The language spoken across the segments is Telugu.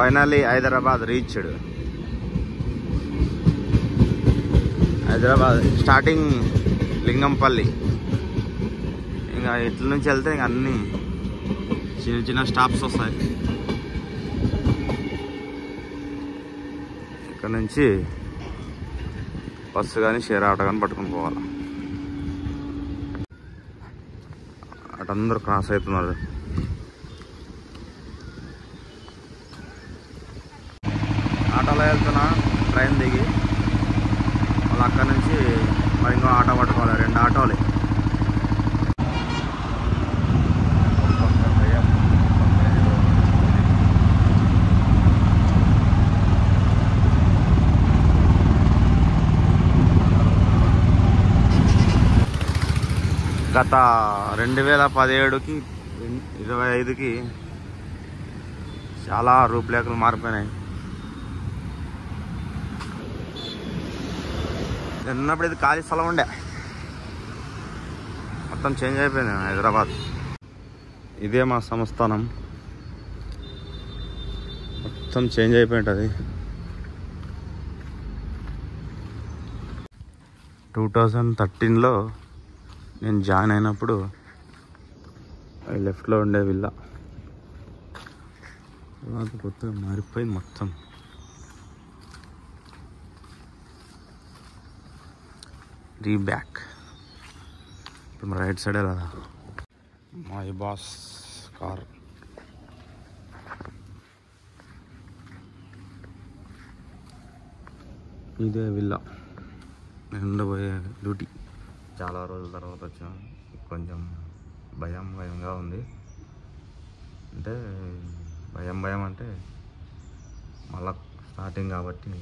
Finally Hyderabad reached. Hyderabad starting Lingampalli. ఇంకా ఇట్ల నుంచి వెళ్తే ఇంక అన్నీ చిన్న చిన్న స్టాప్స్ వస్తాయి. ఇక్కడ నుంచి బస్సు కానీ షేర్ ఆటో కానీ పట్టుకుని పోవాలి. అటందరూ క్రాస్ అవుతున్నారు. ఆటోలో వెళ్తున్నా, ట్రైన్ దిగి మళ్ళీ అక్కడి నుంచి మరి ఇంకో ఆటో పట్టుకోవాలి. 2 ఆటోలే. గత 2017కి 25కి చాలా రూపురేఖలు మారిపోయినాయి. ఉన్నప్పుడు ఇది ఖాళీ స్థలం ఉండే, మొత్తం చేంజ్ అయిపోయింది హైదరాబాద్. ఇదే మా సంస్థానం, మొత్తం చేంజ్ అయిపోయి ఉంటుంది. 2013లో నేను జాయిన్ అయినప్పుడు లెఫ్ట్లో ఉండే విల్లా, తర్వాత కొత్తగా మారిపోయింది మొత్తం. బ్యాక్ ఇప్పుడు రైట్ సైడే కదా మై బాస్ కార్. ఇదే విల్లా నేను ఉండబోయే డ్యూటీ. చాలా రోజుల తర్వాత వచ్చాను. కొంచెం భయంగా ఉంది. అంటే భయం అంటే మళ్ళా స్టార్టింగ్ కాబట్టి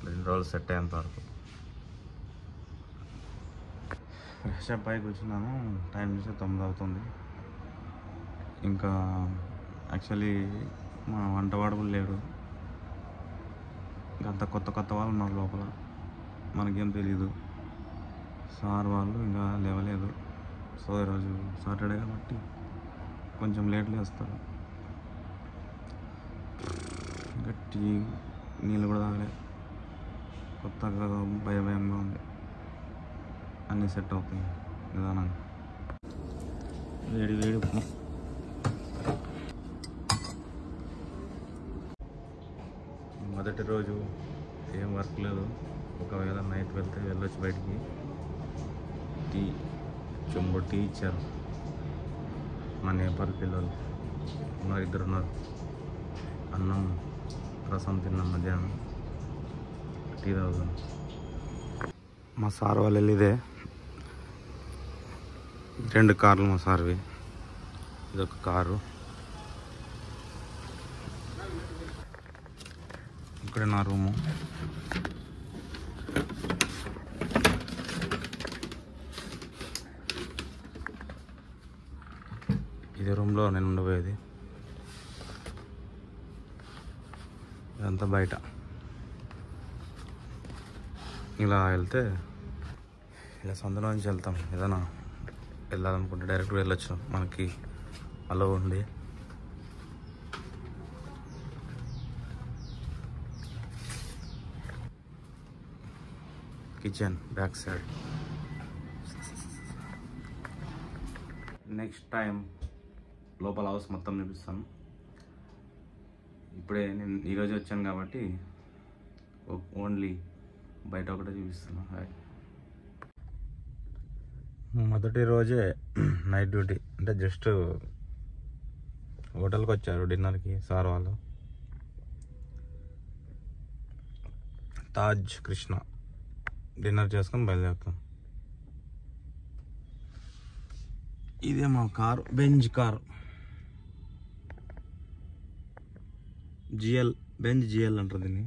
2 రోజులు సెట్ అయ్యేంత వరకు. ఫ్రెష్ అప్ అయి కూర్చున్నాను. టైం చూస్తే 9 అవుతుంది. ఇంకా యాక్చువల్లీ మా వంటవాడు కూడా లేడు. ఇంకంత కొత్త వాళ్ళు ఉన్నారు లోపల, మనకేం తెలీదు. సార్ వాళ్ళు ఇంకా లేవలేదు. సో ఈరోజు సాటర్డే కాబట్టి కొంచెం లేట్లే వస్తారు. ఇంకా టీ నీళ్ళు కూడా తాగలే. కొత్తగా భయంగా ఉంది. అన్నీ సెట్ అవుతాయి నిదానంగా. వేడి ఉప్మా. మొదటి రోజు ఏం వర్క్ లేదు. ఒకవేళ నైట్ వెళ్తే వెళ్ళొచ్చు బయటికి. చెంబు టీ ఇచ్చారు. మా నేపాల్ పిల్లలు ఉన్నారు, 2 ఉన్నారు. అన్నం రసం తిన్నాం. మధ్యాహ్నం టీ తాగుతాం. మా సార్ వాళ్ళు వెళ్ళిదే 2 కార్లు మా సార్వి. ఇదొక కారు. ఇక్కడ నా రూము. ఇదే రూమ్లో నేను ఉండబోయేది. ఇదంతా బయట. ఇలా వెళ్తే ఇలా సందులో నుంచి వెళ్తాం. ఏదైనా వెళ్ళాలనుకుంటే డైరెక్ట్గా వెళ్ళొచ్చు. మనకి అలో ఉంది. Kitchen back side. Next time లోపల హౌస్ మొత్తం చూపిస్తాను. ఇప్పుడే నేను ఈరోజు వచ్చాను కాబట్టి ఓన్లీ బయట ఒకటే చూపిస్తాను. హాయ్. మొదటి రోజే నైట్ డ్యూటీ. అంటే జస్ట్ హోటల్కి వచ్చారు డిన్నర్కి సార్ వాళ్ళు. తాజ్ కృష్ణ డిన్నర్ చేసుకొని బయలుదేరుతాం. ఇదే మా car, Benz car. Benz GL అంటారు దీన్ని.